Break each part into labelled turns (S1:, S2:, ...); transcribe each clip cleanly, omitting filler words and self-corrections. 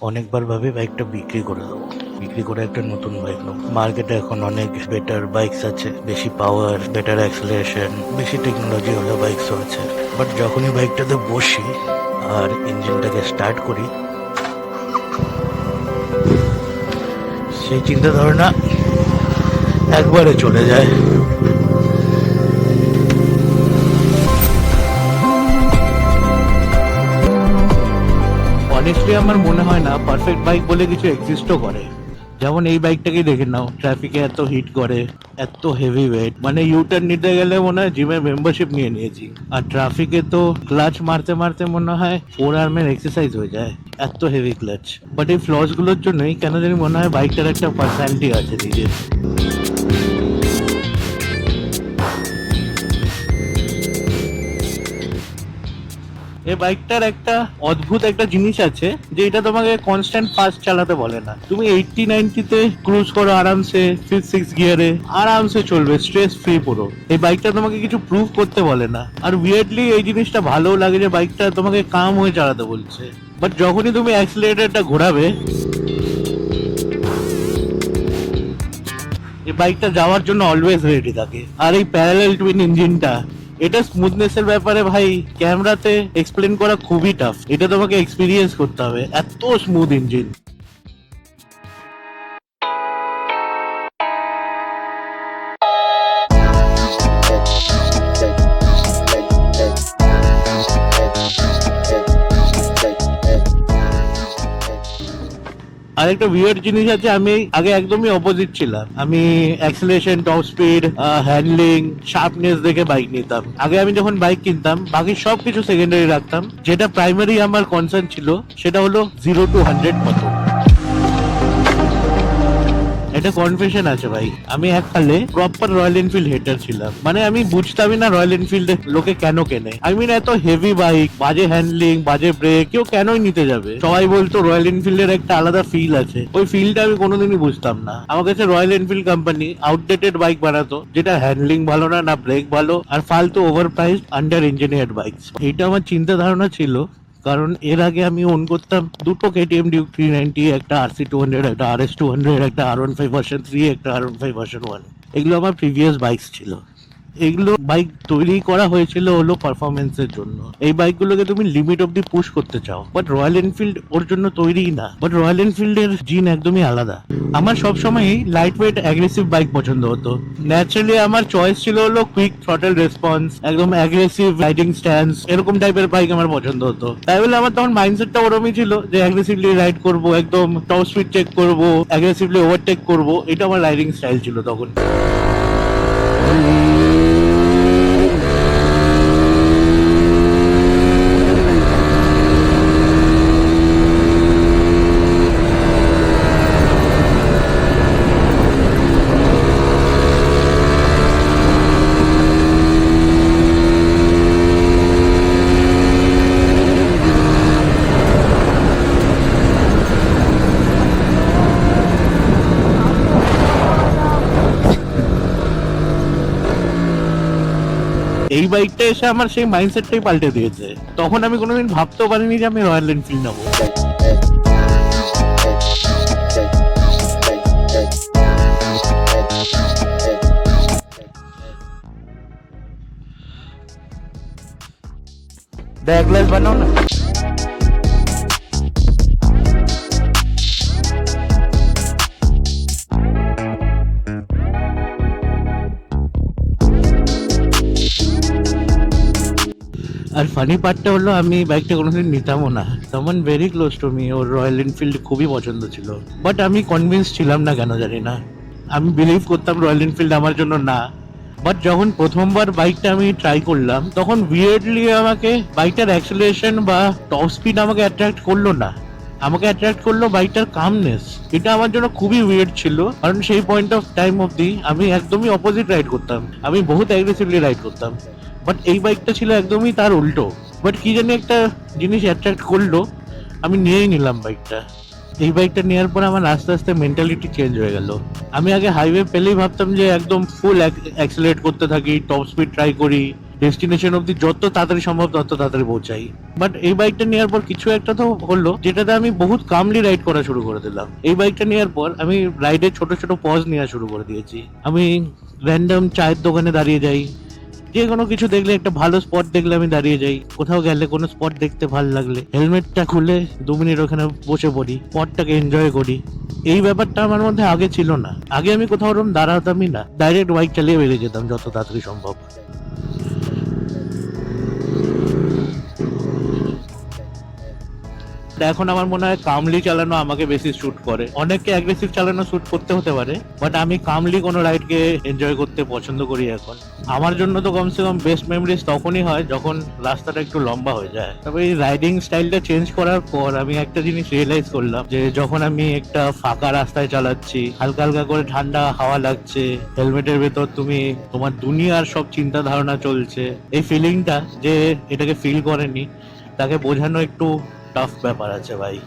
S1: অনেকবার ভাবে বাইকটা বিক্রি করে দেবো, বিক্রি করে একটা নতুন বাইক নেবো। মার্কেটে এখন অনেক বেটার বাইকস আছে, বেশি পাওয়ার, বেটার অ্যাক্সেলারেশন, বেশি টেকনোলজি হলে বাইকসও আছে। বাট যখনই বাইকটাতে বসি আর ইঞ্জিনটাকে স্টার্ট করি, সেই চিন্তা ধারণা একবারে চলে যায়। অনেস্টলি আমার মনে হয় না পারফেক্ট বাইক বলে কিছু এক্সিস্টও করে। যেমন এই বাইকটাকেই দেখে নাও, ট্রাফিকে এত হিট করে, এত হেভি ওয়েট, মানে ইউটার্ন নিতে গেলে মনে হয় জিমে মেম্বারশিপ নিয়ে নিয়েছি। আর ট্রাফিকে তো ক্লাচ মারতে মারতে মনে হয় 4 আর্মের এক্সারসাইজ হয়ে যায়, এত হেভি ক্লাচ। বাট এই ফ্লস গুলোর জন্যই কেন জানি মনে হয় বাইকটার একটা পার্সোনালিটি আছে নিজের। এই বাইকটার একটা অদ্ভুত একটা জিনিস আছে যে এটা তোমাকে কনস্ট্যান্ট ফাস্ট চালাতে বলে না। তুমি 80-90-তে ক্রুজ করো আরামসে, 5-6 গিয়ারে আরামসে চলবে, স্ট্রেস ফ্রি পুরো। এই বাইকটা তোমাকে কিছু প্রুভ করতে বলে না। আর উইয়ার্ডলি এই জিনিসটা ভালো লাগে যে বাইকটা তোমাকে কাম হয়ে চালাতে বলছে। বাট যখনই তুমি অ্যাক্সিলারেটরটা ঘোরাবে, এই বাইকটা যাওয়ার জন্য অলওয়েজ রেডি থাকে। আর এই প্যারালাল টুইন ইঞ্জিনটা, এটা স্মুথনেস এর ব্যাপারে ভাই ক্যামেরাতে এক্সপ্লেন করা খুবই টাফ। এটা তোমাকে এক্সপিরিয়েন্স করতে হবে, এত স্মুথ ইঞ্জিন। আরেকটা উইয়ার্ড জিনিস আছে, আমি আগে একদমই অপোজিট ছিলাম। আমি acceleration, top speed, handling, sharpness দেখে বাইক নিতাম। আগে আমি যখন বাইক কিনতাম বাকি সবকিছু সেকেন্ডারি রাখতাম। যেটা প্রাইমারি আমার কনসার্ন ছিল সেটা হলো 0-100 মতো। এটা কনফেশন আছে ভাই, আমি এককালে প্রপার রয়্যাল এনফিল্ড হেটার ছিলাম। মানে আমি বুঝতামই না রয়্যাল এনফিল্ড লোকে কেন কেনে। আই মিন এত হেভি বাইক, বাজে হ্যান্ডলিং, বাজে ব্রেক, কেউ কেনই নিতে যাবে? সবাই বলতো রয়্যাল এনফিল্ডের একটা আলাদা ফিল আছে। ওই ফিলটা আমি কোনোদিনই বুঝতাম না। আমার কাছে royal Enfield company outdated bike বানাতো, যেটা হ্যান্ডলিং ভালো না, না ব্রেক ভালো, আর ফালতু over price under engineered bike. এইটা আমার চিন্তা ধারণা ছিল। কারণ এর আগে আমি ওন করতাম দুটো কেটিএম ডিউক 390, একটা RC200, একটা RS200, একটা R15 ভার্সন 3, একটা R15 ভার্সন 1। এগুলো আমার প্রিভিয়াস বাইকস ছিল। এগুলো বাইক তৈরি করা হয়েছিল হলো পারফরমেন্সের জন্য। এই বাইকগুলোকে তুমি লিমিট অব্দি পুশ করতে চাও, বাট রয়্যাল এনফিল্ড ওর জন্য তৈরিই না। বাট রয়্যাল এনফিল্ডের জিন একদমই আলাদা। আমার সবসময়ই লাইট ওয়েট অ্যাগ্রেসিভ বাইক পছন্দ হতো। ন্যাচারালি আমার চয়েস ছিল হলো কুইক থ্রটল রেসপন্স, একদম অ্যাগ্রেসিভ রাইডিং স্ট্যান্স, এরকম টাইপের বাইক আমার পছন্দ হতো। তাই বলে আমার তখন মাইন্ডসেটটা ওরমই ছিল যে অ্যাগ্রেসিভলি রাইড করবো, একদম টপ স্পিড চেক করবো, অ্যাগ্রেসিভলি ওভারটেক করবো। এটা আমার রাইডিং স্টাইল ছিল তখন। এই বাইকটা এসে আমার সেই মাইন্ডসেটটাই পাল্টে দিয়েছে। তখন আমি কোনোদিন ভাবতেও পারিনি যে আমি রয়্যাল এনফিল্ড নেবো। এক গ্লাস বানাও না। আর ফানি পার্টটা হলো আমি বাইকটা কোনোদিন নিতামও না। Someone very close to me, or royal Enfield খুবই পছন্দ ছিল। বাট আমি কনভিন্স ছিলাম না, কেন জানি না। আমি বিলিভ করতাম রয়্যাল এনফিল্ড আমার জন্য না। বাট যখন প্রথমবার বাইকটা আমি ট্রাই করলাম, তখন উইয়ার্ডলি আমাকে বাইকটার অ্যাক্সেলারেশন বা টপ স্পিড আমাকে অ্যাট্রাক্ট করলো না। আমাকে অ্যাট্রাক্ট করলো বাইকটার কামনেস। এটা আমার জন্য খুবই উইয়ার্ড ছিল, কারণ সেই পয়েন্ট অফ টাইম অব্দি আমি একদমই অপোজিট রাইড করতাম। আমি বহুত অ্যাগ্রেসিভলি রাইড করতাম। বাট এই বাইকটা ছিল একদমই তার উল্টো। বাট কি জানি একটা জিনিস অ্যাট্রাক্ট করলো, আমি নিয়েই নিলাম বাইকটা। এই বাইকটা নেওয়ার পর আমার আস্তে আস্তে মেন্টালিটি চেঞ্জ হয়ে গেল। আমি আগে হাইওয়ে পেলেই ভাবতাম যে একদম ফুল অ্যাক্সেলারেট করতে থাকি, টপ স্পিড ট্রাই করি, ডেস্টিনেশন অব্দি যত তাড়াতাড়ি সম্ভব তত তাড়াতাড়ি পৌঁছাই। বাট এই বাইকটা নেওয়ার পর কিছু একটা তো হলো যেটাতে আমি বহুত কামলি রাইড করা শুরু করে দিলাম। এই বাইকটা নেওয়ার পর আমি রাইডে ছোট ছোট পজ নেওয়া শুরু করে দিয়েছি। আমি র্যান্ডম চায়ের দোকানে দাঁড়িয়ে যাই, যে কোনো কিছু দেখলে, একটা ভালো স্পট দেখলে আমি দাঁড়িয়ে যাই। কোথাও গেলে কোনো স্পট দেখতে ভালো লাগলে হেলমেটটা খুলে 2 মিনিট ওখানে বসে পড়ি, স্পটটাকে এনজয় করি। এই ব্যাপারটা আমার মধ্যে আগে ছিল না। আগে আমি কোথাও ওরকম দাঁড়াতামই না, ডাইরেক্ট বাইক চালিয়ে বেরিয়ে যেতাম যত তাড়াতাড়ি সম্ভব। এখন আমার মনে হয় কামলি চালানো আমাকে বেশি শুট করে। অনেককে অ্যাগ্রেসিভ চালানো শুট করতে হতে পারে, বাট আমি কামলি কোনো রাইডকে এনজয় করতে পছন্দ করি এখন। আমার জন্য তো কমসে কম বেস্ট মেমরিজ তখনই হয় যখন রাস্তাটা একটু লম্বা হয়ে যায়। তবে এই রাইডিং স্টাইলটা চেঞ্জ করার পর আমি একটা জিনিস রিয়েলাইজ করলাম, যে যখন আমি একটা ফাঁকা রাস্তায় চালাচ্ছি, হালকা হালকা করে ঠান্ডা হাওয়া লাগছে, হেলমেটের ভেতর তুমি তোমার দুনিয়ার সব চিন্তা ধারণা চলছে, এই ফিলিংটা যে এটাকে ফিল করেনি তাকে বোঝানো একটু টাফ ব্যাপার আছে ভাই।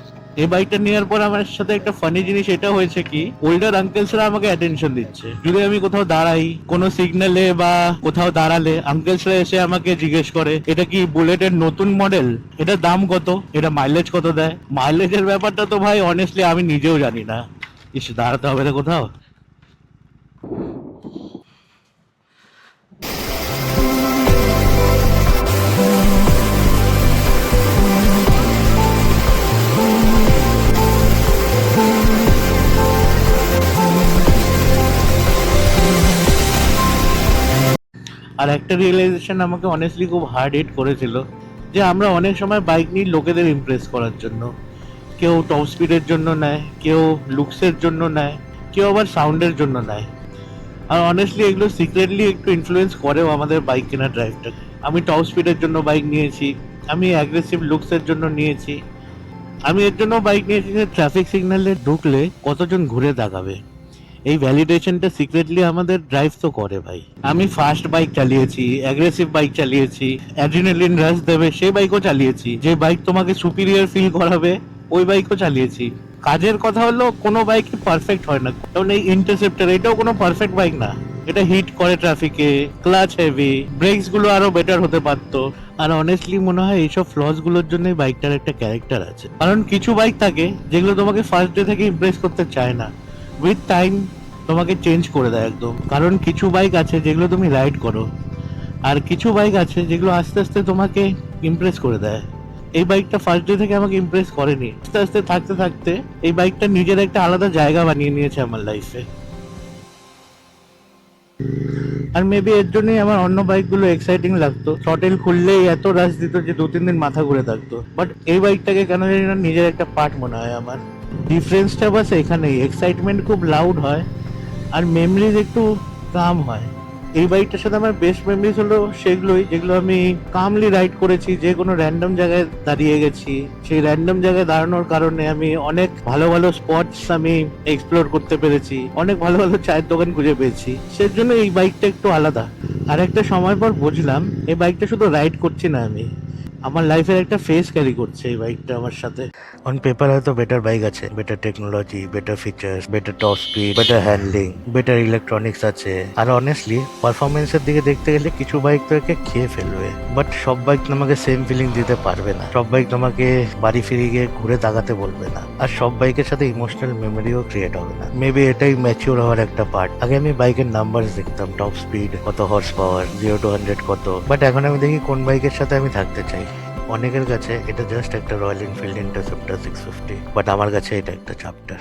S1: এই বাইকটা নেওয়ার পর আমার সাথে একটা ফানি জিনিস এটা হয়েছে কি, ওল্ডার আঙ্কেলসরা আমাকে অ্যাটেনশন দিচ্ছে। যদি আমি কোথাও দাঁড়াই কোনো সিগন্যালে বা কোথাও দাঁড়ালে, আঙ্কেলসরা এসে আমাকে জিজ্ঞেস করে এটা কি বুলেটের নতুন মডেল, এটা দাম কত, এটা মাইলেজ কত দেয়। মাইলেজের ব্যাপারটা তো ভাই অনেস্টলি আমি নিজেও জানি না। ইস, দাঁড়াতে হবে না কোথাও। আর একটা রিয়েলাইজেশন আমাকে অনেস্টলি খুব হার্ড হিট করেছিল, যে আমরা অনেক সময় বাইক নিই লোকেদের ইমপ্রেস করার জন্য। কেউ টপ স্পিডের জন্য নেয়, কেউ লুকসের জন্য নেয়, কেউ আবার সাউন্ডের জন্য নেয়। আর অনেস্টলি এগুলো সিক্রেটলি একটু ইনফ্লুয়েন্স করেও আমাদের বাইক কেনার ড্রাইভটাকে। আমি টপ স্পিডের জন্য বাইক নিয়েছি, আমি অ্যাগ্রেসিভ লুকসের জন্য নিয়েছি, আমি এর জন্য বাইক নিয়েছি যে ট্রাফিক সিগন্যালে ঢুকলে কতজন ঘুরে তাকাবে। এই ভ্যালিডেশনটা সিক্রেটলি আমাদের ড্রাইভ তো করে ভাই। আমি ফাস্ট বাইক চালিয়েছি, অ্যাগ্রেসিভ বাইক চালিয়েছি, অ্যাড্রিনালিন রাশ দেবে সেই বাইকও চালিয়েছি, যে বাইক তোমাকে সুপিরিয়র ফিল করাবে ওই বাইকও চালিয়েছি। কাজের কথা হলো কোনো বাইকই পারফেক্ট হয় না, কারণ এই ইন্টারসেপ্টর এটাও কোনো পারফেক্ট বাইক না। এটা হিট করে ট্রাফিকে, ক্লাচ হেভি, ব্রেকস গুলো আরো বেটার হতে পারতো। আর অনেস্টলি মনে হয় এইসব ফ্লস গুলোর জন্যই বাইকটার একটা ক্যারেক্টার আছে। কারণ কিছু বাইক থাকে যেগুলো তোমাকে ফার্স্ট ডে থেকে ইমপ্রেস করতে চায় না, উইথ টাইম তোমাকে চেঞ্জ করে দেয় একদম। কারণ কিছু বাইক আছে যেগুলো তুমি রাইড করো, আর কিছু বাইক আছে যেগুলো আস্তে আস্তে তোমাকে ইমপ্রেস করে দেয়। এই বাইকটা ফার্স্ট ডে থেকে আমাকে ইমপ্রেস করেনি, আস্তে আস্তে থাকতে থাকতে এই বাইকটা নিজের একটা আলাদা জায়গা বানিয়ে নিয়েছে আমার লাইফে। আর মেবি এর জন্যই আমার অন্য বাইকগুলো এক্সাইটিং লাগতো, থ্রটেল খুললেই এত রাশ দিত যে 2-3 দিন মাথা ঘুরে থাকতো। বাট এই বাইকটাকে কেন জানি না নিজের একটা পার্ট মনে হয় আমার। ডিফারেন্সটা বাস এখানেই, এক্সাইটমেন্ট খুব লাউড হয় আর মেমরিজ একটু কাম হয়। এই বাইকটার সাথে আমার বেস্ট মেমরিজ হলো সেগুলোই যেগুলো আমি কামলি রাইড করেছি, যে কোনো র্যান্ডম জায়গায় দাঁড়িয়ে গেছি। সেই র্যান্ডম জায়গায় দাঁড়ানোর কারণে আমি অনেক ভালো ভালো স্পটস আমি এক্সপ্লোর করতে পেরেছি, অনেক ভালো ভালো চায়ের দোকান খুঁজে পেয়েছি। সেজন্য এই বাইকটা একটু আলাদা। আর একটা সময় পর বুঝলাম এই বাইকটা শুধু রাইড করছি না আমি, আমার লাইফের একটা ফেস ক্যারি করছে এই বাইকটা আমার সাথে। অন পেপার হয়তো বেটার বাইক আছে, better technology, better features, better top speed, better handling, better electronics আছে। আর অনেস্টলি পারফরমেন্সের দিকে দেখতে গেলে কিছু বাইক তো একে খেয়ে ফেলবে। বাট সব বাইক তোমাকে সেম ফিলিং দিতে পারবে না, সব বাইক তোমাকে বাড়ি ফিরে গিয়ে ঘুরে তাকাতে বলবে না, আর সব বাইকের সাথে ইমোশনাল মেমোরিও ক্রিয়েট হবে না। মেবি এটাই ম্যাচিওর হওয়ার একটা পার্ট। আগে আমি বাইকের নাম্বার দেখতাম, টপ স্পিড কত, হর্স পাওয়ার 0 to 100 কত, বাট এখন আমি দেখি কোন বাইকের সাথে আমি থাকতে চাই। অনেকের কাছে এটা জাস্ট একটা রয়্যাল এনফিল্ড ইন্টারসেপ্টর 650, বাট আমার কাছে এটা একটা চ্যাপ্টার।